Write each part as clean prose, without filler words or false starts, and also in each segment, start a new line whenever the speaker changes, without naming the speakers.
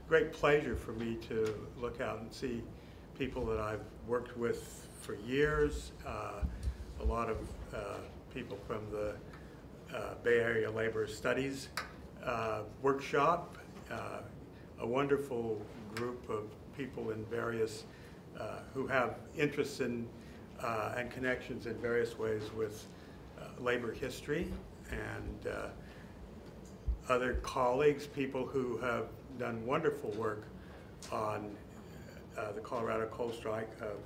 great pleasure for me to look out and see people that I've worked with for years, a lot of people from the Bay Area Labor Studies workshop, a wonderful group of people in various, who have interests in and connections in various ways with labor history, and other colleagues, people who have done wonderful work on the Colorado coal strike of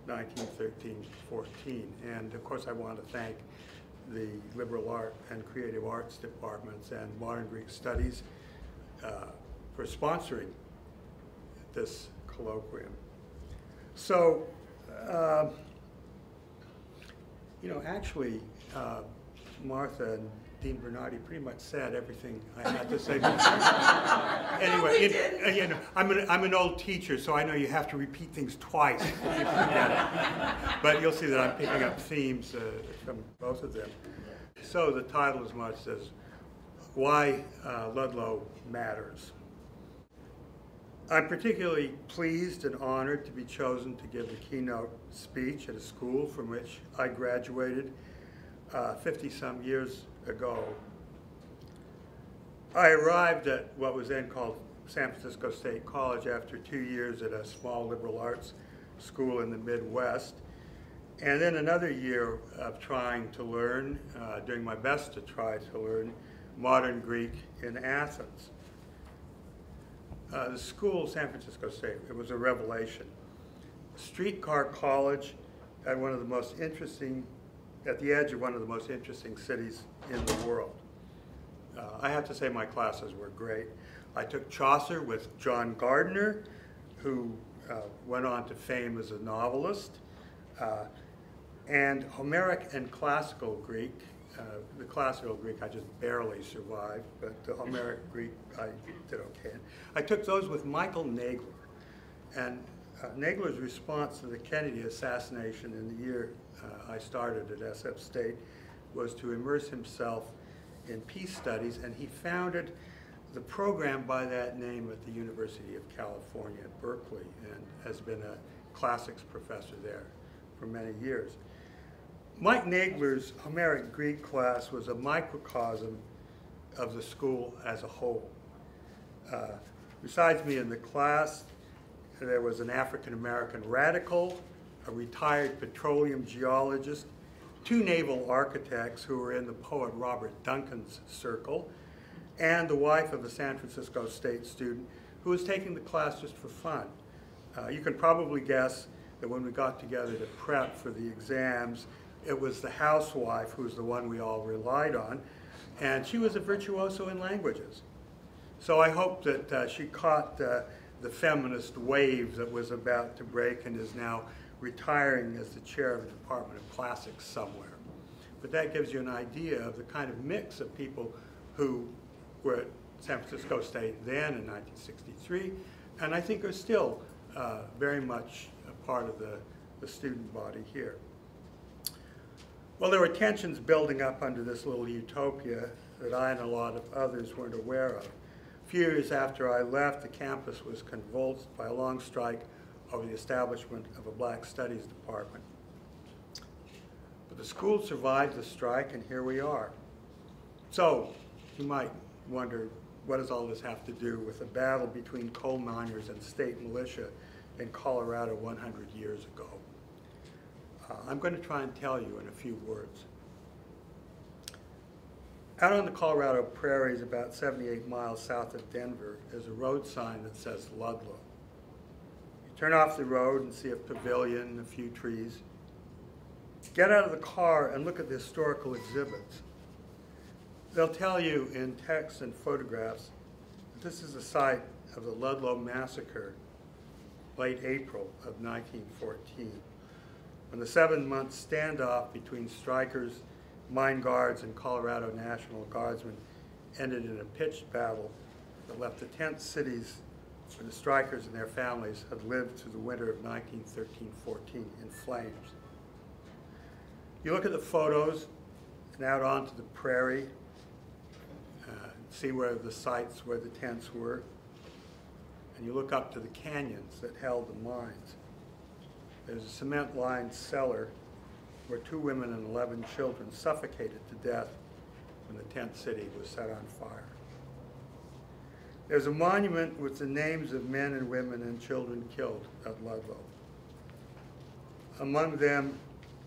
1913-14. And of course I want to thank the Liberal Art and Creative Arts departments and Modern Greek Studies for sponsoring this colloquium. So, you know, actually, Martha and Dean Bernardi pretty much said everything I had to say before. Anyway, you know, I'm an old teacher, so I know you have to repeat things twice if you forget it. But you'll see that I'm picking up themes from both of them. So the title as much says, Why Ludlow Matters. I'm particularly pleased and honored to be chosen to give the keynote speech at a school from which I graduated 50-some years ago. I arrived at what was then called San Francisco State College after 2 years at a small liberal arts school in the Midwest, and then another year of trying to learn, doing my best to try to learn modern Greek in Athens. The school, San Francisco State, it was a revelation. Streetcar college at one of the most interesting, at the edge of one of the most interesting cities in the world. I have to say my classes were great. I took Chaucer with John Gardner, who went on to fame as a novelist, and Homeric and classical Greek. The classical Greek I just barely survived, but the Homeric Greek I did okay. I took those with Michael Nagler, and Nagler's response to the Kennedy assassination in the year I started at SF State was to immerse himself in peace studies, and he founded the program by that name at the University of California at Berkeley, and has been a classics professor there for many years. Mike Nagler's Homeric Greek class was a microcosm of the school as a whole. Besides me in the class, there was an African-American radical, a retired petroleum geologist, 2 naval architects who were in the poet Robert Duncan's circle, and the wife of a San Francisco State student who was taking the class just for fun. You can probably guess that when we got together to prep for the exams, it was the housewife who was the one we all relied on, and she was a virtuoso in languages. So I hope that she caught the feminist wave that was about to break and is now retiring as the chair of the Department of Classics somewhere. But that gives you an idea of the kind of mix of people who were at San Francisco State then in 1963, and I think are still very much a part of the student body here. Well, there were tensions building up under this little utopia that I and a lot of others weren't aware of. A few years after I left, the campus was convulsed by a long strike over the establishment of a Black Studies department. But the school survived the strike, and here we are. So, you might wonder, what does all this have to do with a battle between coal miners and state militia in Colorado 100 years ago? I'm going to try and tell you in a few words. Out on the Colorado prairies, about 78 miles south of Denver, is a road sign that says Ludlow. You turn off the road and see a pavilion, a few trees. Get out of the car and look at the historical exhibits. They'll tell you in text and photographs that this is the site of the Ludlow massacre, late April of 1914. When the 7-month standoff between strikers, mine guards, and Colorado National Guardsmen ended in a pitched battle that left the tent cities where the strikers and their families had lived through the winter of 1913-14 in flames. You look at the photos and out onto the prairie, see where the sites where the tents were. and you look up to the canyons that held the mines. There's a cement-lined cellar where 2 women and 11 children suffocated to death when the tent city was set on fire. There's a monument with the names of men and women and children killed at Ludlow. Among them,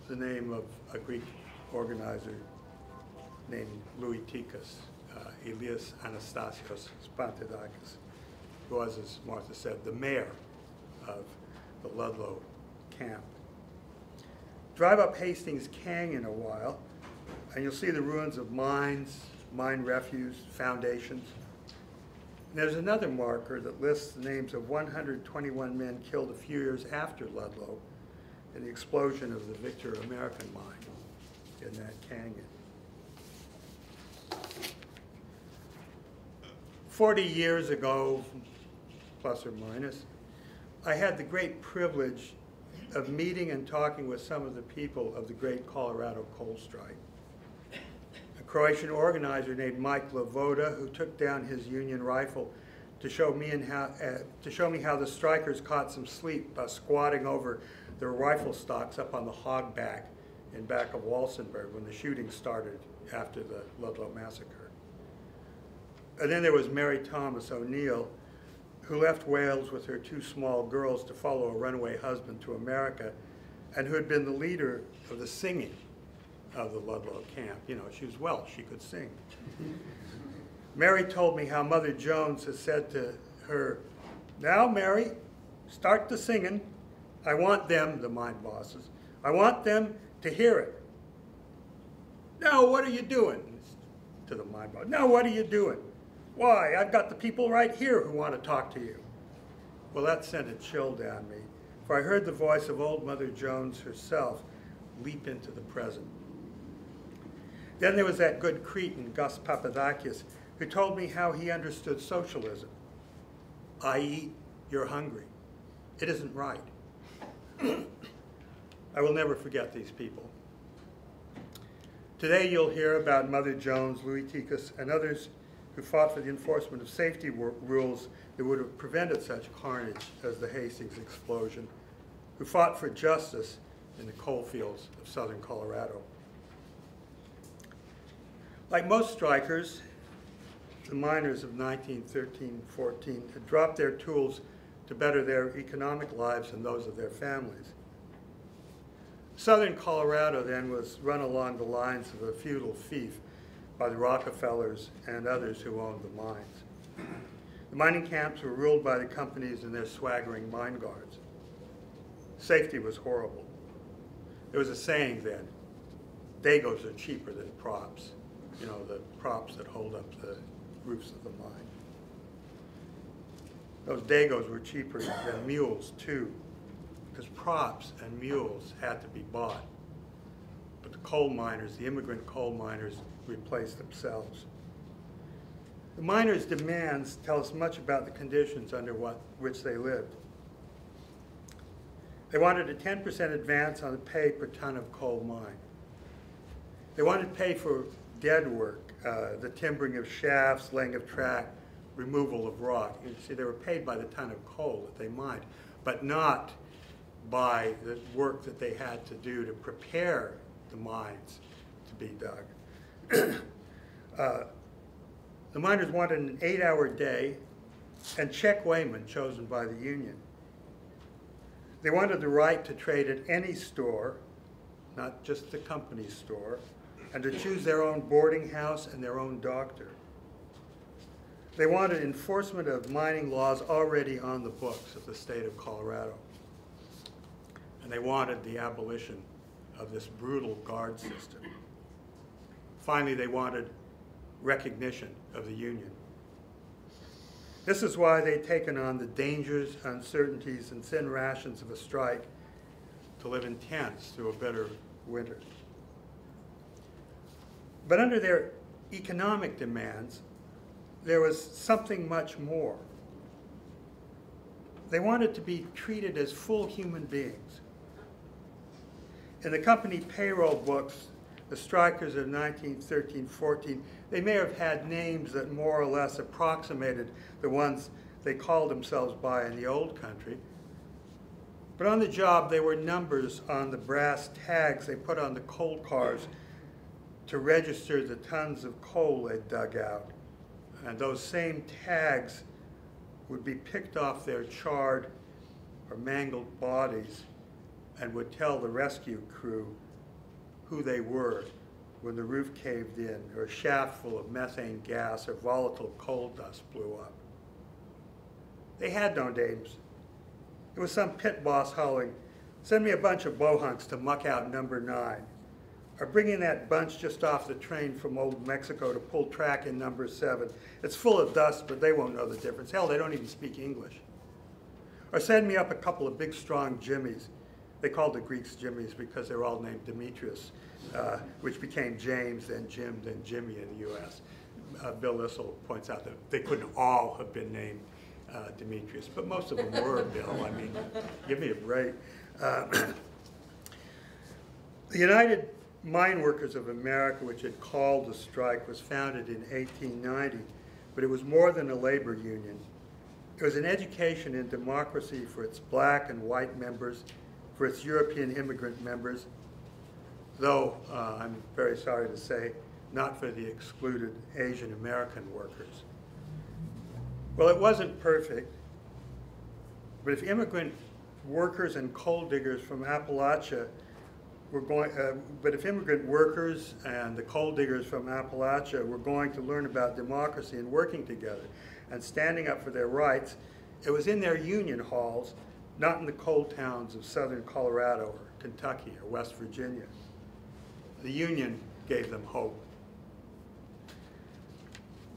the name of a Greek organizer named Louis-Tikas, Elias Anastasios Papanikolas, who was, as Martha said, the mayor of the Ludlow camp. Drive up Hastings Canyon a while, and you'll see the ruins of mines, mine refuse, foundations. And there's another marker that lists the names of 121 men killed a few years after Ludlow in the explosion of the Victor American mine in that canyon. 40 years ago, plus or minus, I had the great privilege of meeting and talking with some of the people of the Great Colorado Coal Strike. A Croatian organizer named Mike Lavoda, who took down his Union rifle to show me how the strikers caught some sleep by squatting over their rifle stocks up on the hog back in back of Walsenburg when the shooting started after the Ludlow massacre. And then there was Mary Thomas O'Neill, who left Wales with her 2 small girls to follow a runaway husband to America, and who had been the leader of the singing of the Ludlow camp. You know, she was Welsh, she could sing. Mary told me how Mother Jones had said to her, "Now, Mary, start the singing. I want them," the mine bosses, "I want them to hear it." "Now, what are you doing?" to the mine boss. "Now, what are you doing?" "Why, I've got the people right here who want to talk to you." Well, that sent a chill down me, for I heard the voice of old Mother Jones herself leap into the present. Then there was that good Cretan, Gus Papadakis, who told me how he understood socialism. I eat, you're hungry. It isn't right. I will never forget these people. Today you'll hear about Mother Jones, Louis-Tikas, and others who fought for the enforcement of safety rules that would have prevented such carnage as the Hastings explosion, who fought for justice in the coal fields of southern Colorado. Like most strikers, the miners of 1913-14 had dropped their tools to better their economic lives and those of their families. Southern Colorado then was run along the lines of a feudal fief by the Rockefellers and others who owned the mines. The mining camps were ruled by the companies and their swaggering mine guards. Safety was horrible. There was a saying then, "Dagos are cheaper than props." You know, the props that hold up the roofs of the mine. Those Dagos were cheaper than mules too, because props and mules had to be bought. But the coal miners, the immigrant coal miners, replaced themselves. The miners' demands tell us much about the conditions under which they lived. They wanted a 10% advance on the pay per ton of coal mined. They wanted pay for dead work, the timbering of shafts, laying of track, removal of rock. You see, they were paid by the ton of coal that they mined, but not by the work that they had to do to prepare the mines to be dug. The miners wanted an 8-hour day and check weighman chosen by the union. They wanted the right to trade at any store, not just the company's store, and to choose their own boarding house and their own doctor. They wanted enforcement of mining laws already on the books of the state of Colorado. And they wanted the abolition of this brutal guard system. Finally, they wanted recognition of the union. This is why they'd taken on the dangers, uncertainties, and thin rations of a strike to live in tents through a bitter winter. But under their economic demands, there was something much more. They wanted to be treated as full human beings. In the company payroll books, the strikers of 1913-14, they may have had names that more or less approximated the ones they called themselves by in the old country. But on the job, they were numbers on the brass tags they put on the coal cars to register the tons of coal they dug out. And those same tags would be picked off their charred or mangled bodies and would tell the rescue crew who they were when the roof caved in or a shaft full of methane gas or volatile coal dust blew up. They had no names. It was some pit boss hollering, "Send me a bunch of bohunks to muck out number 9. Or bring in that bunch just off the train from old Mexico to pull track in number 7. It's full of dust, but they won't know the difference. Hell, they don't even speak English." Or send me up a couple of big, strong Jimmies. They called the Greeks Jimmies because they were all named Demetrius, which became James, then Jim, then Jimmy in the U.S. Bill Issel points out that they couldn't all have been named Demetrius, but most of them were, Bill. I mean, give me a break. The United Mine Workers of America, which had called the strike, was founded in 1890, but it was more than a labor union. It was an education in democracy for its black and white members, for its European immigrant members, though, I'm very sorry to say, not for the excluded Asian American workers. Well, it wasn't perfect, but if immigrant workers and coal diggers from Appalachia if immigrant workers and the coal diggers from Appalachia were going to learn about democracy and working together and standing up for their rights, it was in their union halls, not in the coal towns of southern Colorado or Kentucky or West Virginia. The union gave them hope.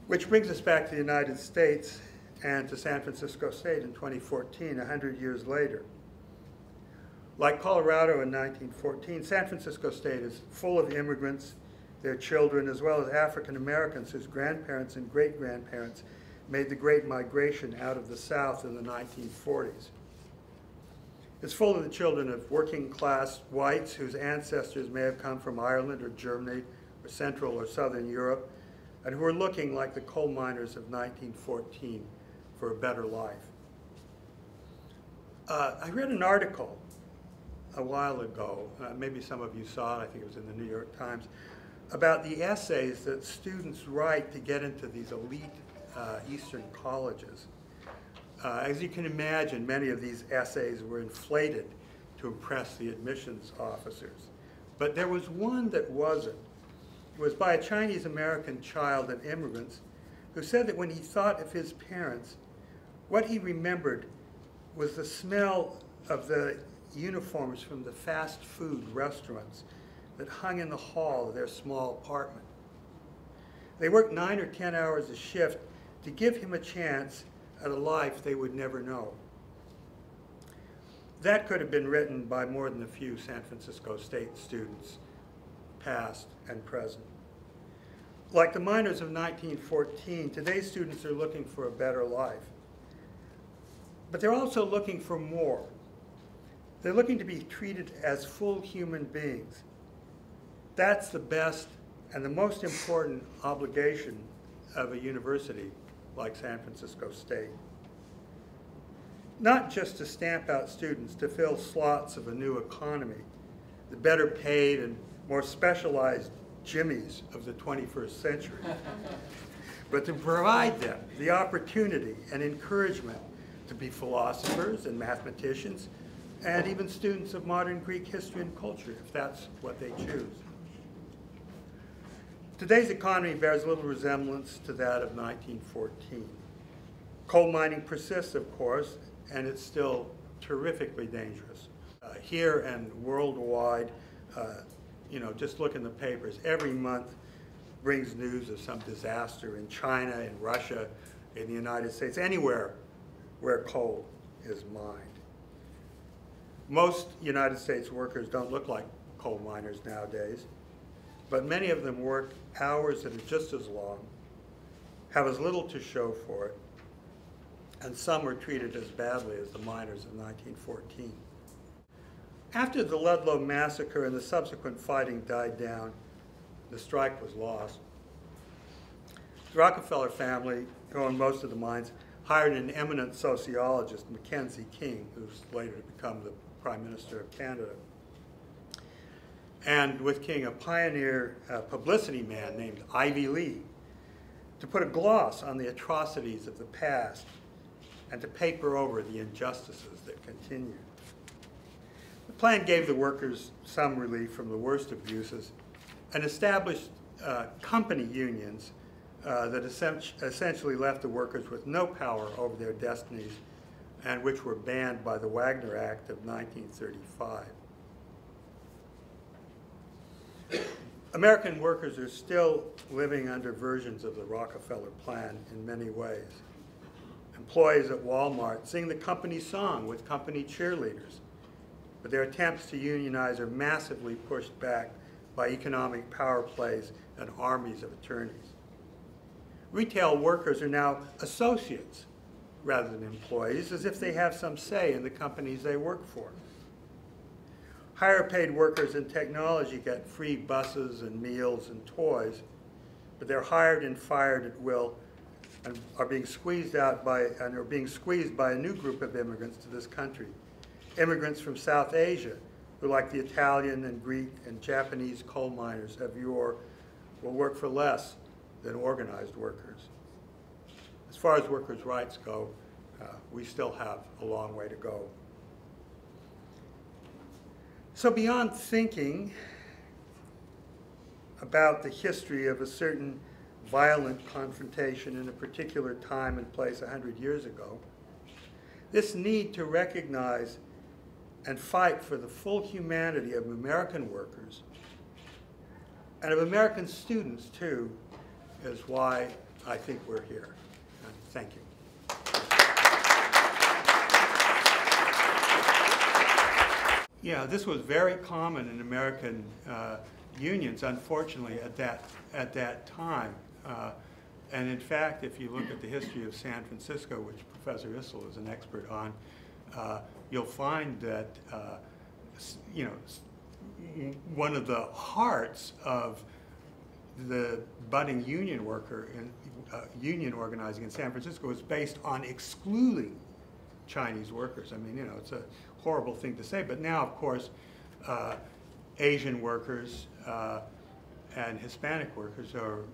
Which brings us back to the United States and to San Francisco State in 2014, 100 years later. Like Colorado in 1914, San Francisco State is full of immigrants, their children, as well as African Americans whose grandparents and great-grandparents made the Great Migration out of the South in the 1940s. It's full of the children of working-class whites whose ancestors may have come from Ireland or Germany or Central or Southern Europe, and who are looking like the coal miners of 1914 for a better life. I read an article a while ago, maybe some of you saw it, I think it was in the New York Times, about the essays that students write to get into these elite Eastern colleges. As you can imagine, many of these essays were inflated to impress the admissions officers. But there was one that wasn't. It was by a Chinese-American child and immigrants who said that when he thought of his parents, what he remembered was the smell of the uniforms from the fast food restaurants that hung in the hall of their small apartment. They worked 9 or 10 hours a shift to give him a chance at a life they would never know. That could have been written by more than a few San Francisco State students, past and present. Like the miners of 1914, today's students are looking for a better life. But they're also looking for more. They're looking to be treated as full human beings. That's the best and the most important obligation of a university like San Francisco State. Not just to stamp out students to fill slots of a new economy, the better paid and more specialized Jimmies of the 21st century, but to provide them the opportunity and encouragement to be philosophers and mathematicians and even students of modern Greek history and culture, if that's what they choose. Today's economy bears little resemblance to that of 1914. Coal mining persists, of course, and it's still terrifically dangerous. Here and worldwide, just look in the papers. Every month brings news of some disaster in China, in Russia, in the United States, anywhere where coal is mined. Most United States workers don't look like coal miners nowadays, but many of them work hours that are just as long, have as little to show for it, and some are treated as badly as the miners of 1914. After the Ludlow massacre and the subsequent fighting died down, the strike was lost. The Rockefeller family, who owned most of the mines, hired an eminent sociologist, Mackenzie King, who's later to become the Prime Minister of Canada. And with King, a pioneer publicity man named Ivy Lee, to put a gloss on the atrocities of the past and to paper over the injustices that continued. The plan gave the workers some relief from the worst abuses and established company unions that essentially left the workers with no power over their destinies and which were banned by the Wagner Act of 1935. American workers are still living under versions of the Rockefeller plan in many ways. Employees at Walmart sing the company song with company cheerleaders, but their attempts to unionize are massively pushed back by economic power plays and armies of attorneys. Retail workers are now associates rather than employees, as if they have some say in the companies they work for. Higher paid workers in technology get free buses and meals and toys, but they're hired and fired at will and are being squeezed by a new group of immigrants to this country. Immigrants from South Asia, who, like the Italian and Greek and Japanese coal miners of yore, will work for less than organized workers. As far as workers' rights go, we still have a long way to go. So beyond thinking about the history of a certain violent confrontation in a particular time and place 100 years ago, this need to recognize and fight for the full humanity of American workers and of American students, too, is why I think we're here. And thank you. Yeah, this was very common in American unions, unfortunately, at that time. And in fact, if you look at the history of San Francisco, which Professor Issel is an expert on, you'll find that one of the hearts of the budding union worker in union organizing in San Francisco was based on excluding Chinese workers. I mean, it's a horrible thing to say, but now, of course, Asian workers and Hispanic workers are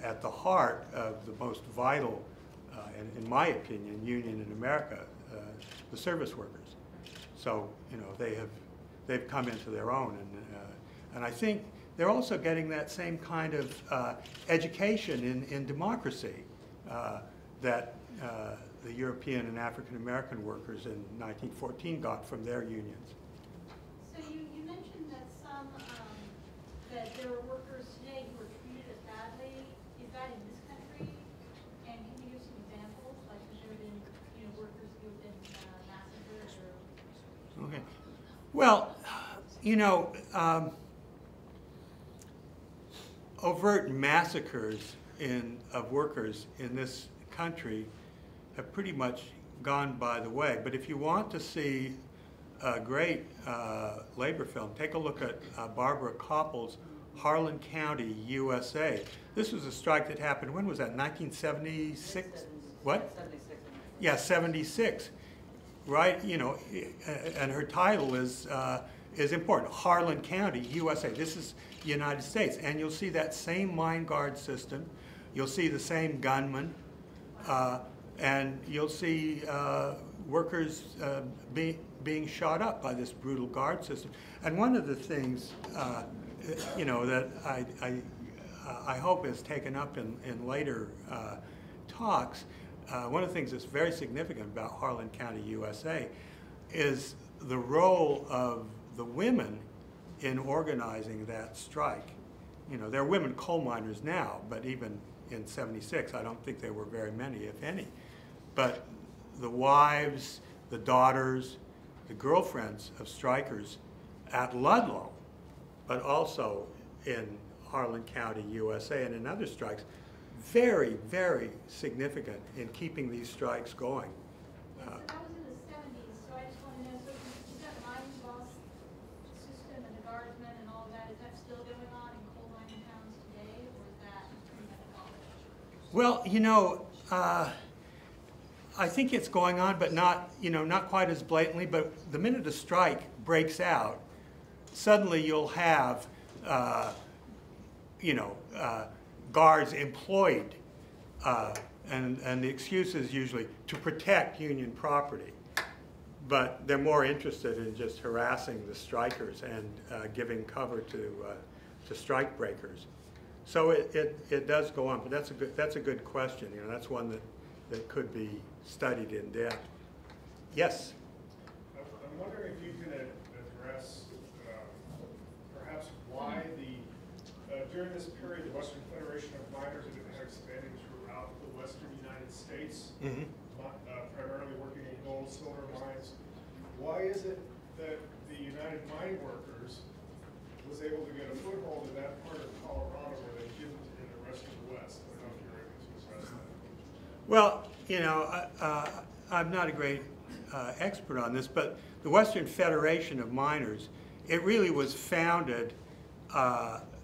at the heart of the most vital, and in my opinion, union in America, the service workers. So, they've come into their own, and I think they're also getting that same kind of education in democracy that the European and African American workers in 1914 got from their unions.
So you mentioned that that there are workers today who are treated as badly. Is that in this country? And can you give some examples? Like, has there been workers who have been massacred or?
Okay. Well, overt massacres of workers in this country have pretty much gone by the way. But if you want to see a great labor film, take a look at Barbara Koppel's Harlan County, USA. This was a strike that happened, when was that, 1976? What?
76.
Yeah, 76, right? And her title is important, Harlan County, USA. This is the United States. And you'll see that same mine guard system. You'll see the same gunmen. And you'll see workers being shot up by this brutal guard system. And one of the things, that I hope is taken up in later talks, one of the things that's very significant about Harlan County, USA, is the role of the women in organizing that strike. There are women coal miners now, but even in '76, I don't think there were very many, if any. But the wives, the daughters, the girlfriends of strikers at Ludlow, but also in Harlan County, USA, and in other strikes, very, very significant in keeping these strikes going.
Yeah, so that was in the '70s, so I just want to know, so is that mine boss system and the guardsmen and all of that, is that still going on in coal mining towns today, or is that pretty much abolished?
Well, I think it's going on, but not, not quite as blatantly. But the minute a strike breaks out, suddenly you'll have, guards employed, and the excuse is usually to protect union property. But they're more interested in just harassing the strikers and giving cover to strike breakers. So it does go on, but that's a good question. That's one that could be studied in depth. Yes.
I'm wondering if you can address perhaps why during this period the Western Federation of Miners had expanded throughout the Western United States, primarily working in gold, silver mines. Why is it that the United Mine Workers was able to get a foothold in that part of Colorado where they didn't in the rest of the West? I don't know if you're able to address that.
Well, I'm not a great expert on this, but the Western Federation of Miners, it really was founded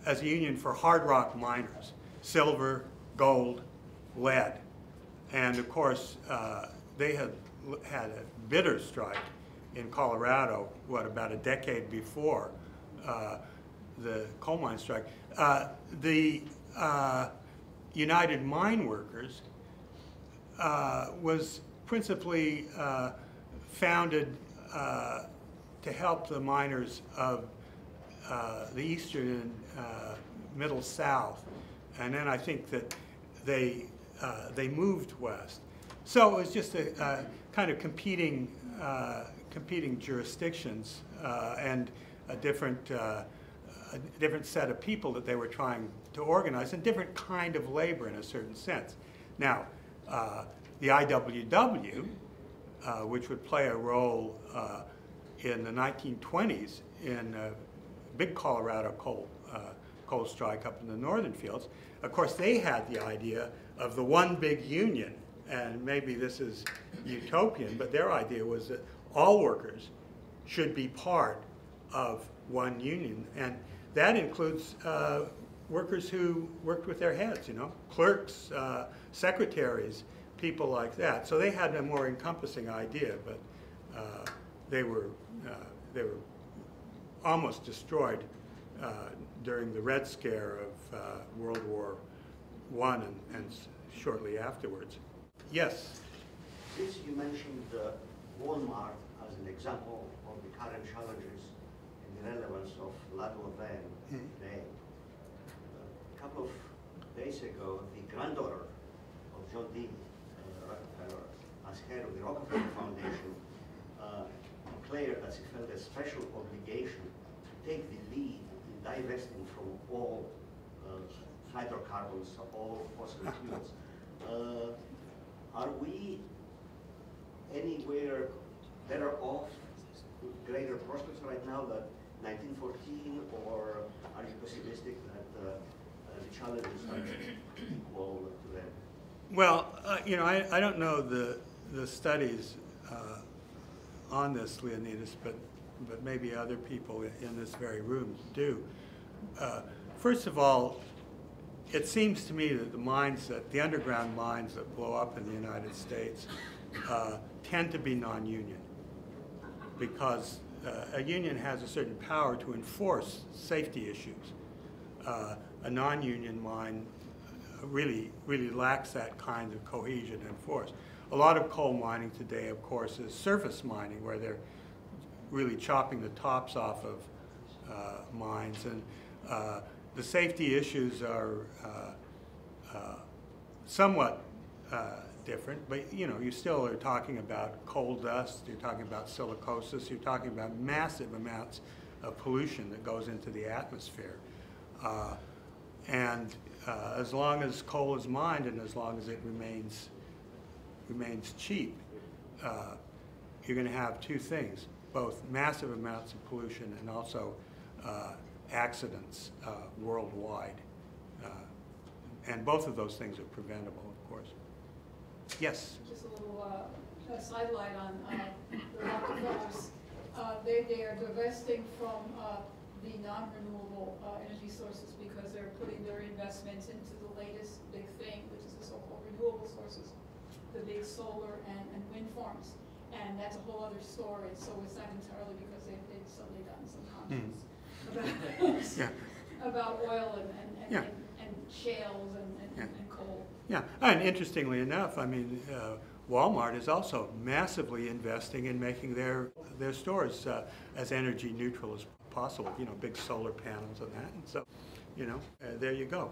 as a union for hard rock miners, silver, gold, lead. And of course, they had a bitter strike in Colorado, about a decade before the coal mine strike. The United Mine Workers was principally founded to help the miners of the eastern and middle South, and then I think that they moved west. So it was just a kind of competing jurisdictions and a different set of people that they were trying to organize, and different kind of labor in a certain sense. Now, the IWW, which would play a role in the 1920s in a big Colorado coal strike up in the northern fields, of course they had the idea of the one big union, and maybe this is utopian, but their idea was that all workers should be part of one union, and that includes workers who worked with their heads, clerks, secretaries, people like that. So they had a more encompassing idea, but they were almost destroyed during the Red Scare of World War I and shortly afterwards. Yes?
Since you mentioned Walmart as an example of the current challenges and the relevance of Ludlow then today, a couple of days ago, the granddaughter of John D. Rockefeller, as head of the Rockefeller Foundation, declared that she felt a special obligation to take the lead in divesting from all hydrocarbons, all fossil fuels. Are we anywhere better off with greater prospects right now than 1914, or are you pessimistic that the challenges are equal to them?
Well, I don't know the studies on this, Leonidas, but maybe other people in this very room do. First of all, it seems to me that the underground mines that blow up in the United States tend to be non-union, because a union has a certain power to enforce safety issues. A non-union mine really lacks that kind of cohesion and force. A lot of coal mining today, of course, is surface mining, where they're really chopping the tops off of mines, and the safety issues are somewhat different, but you still are talking about coal dust, you're talking about silicosis, you're talking about massive amounts of pollution that goes into the atmosphere. And as long as coal is mined and as long as it remains cheap, you're going to have two things, both massive amounts of pollution and also accidents worldwide. And both of those things are preventable, of course. Yes?
Just a little sidelight on the Rockefellers. They are divesting from the non-renewable energy sources because they're putting their investments into the latest big thing, which is the so-called renewable sources. the big solar and wind farms. And that's a whole other story, so it's not entirely because they've suddenly gotten some conscience about oil and shales and coal.
Yeah, and interestingly enough, I mean, Walmart is also massively investing in making their stores as energy neutral as possible, you know, big solar panels and that, and so, you know, there you go.